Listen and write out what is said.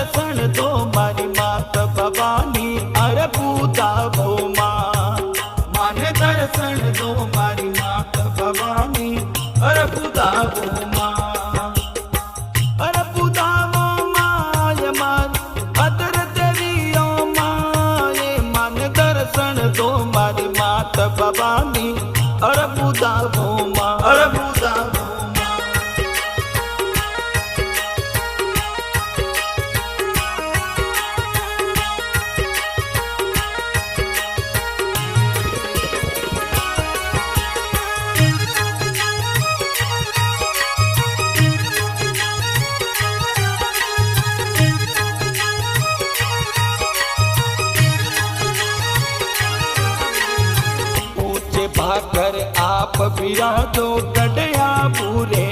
दर्शन दो मारी मात भवानी अरे पूता भोमा। माने दर्शन दो मारी मात भवानी अरे पूता भोमा। अरे पूता भोमा ये मान अदर तेरी ओ माए। माने दर्शन दो मारी मात भवानी अरे पूता भोमा अरे पूता भोमा। भाकर आप बिराजो गडया पूरे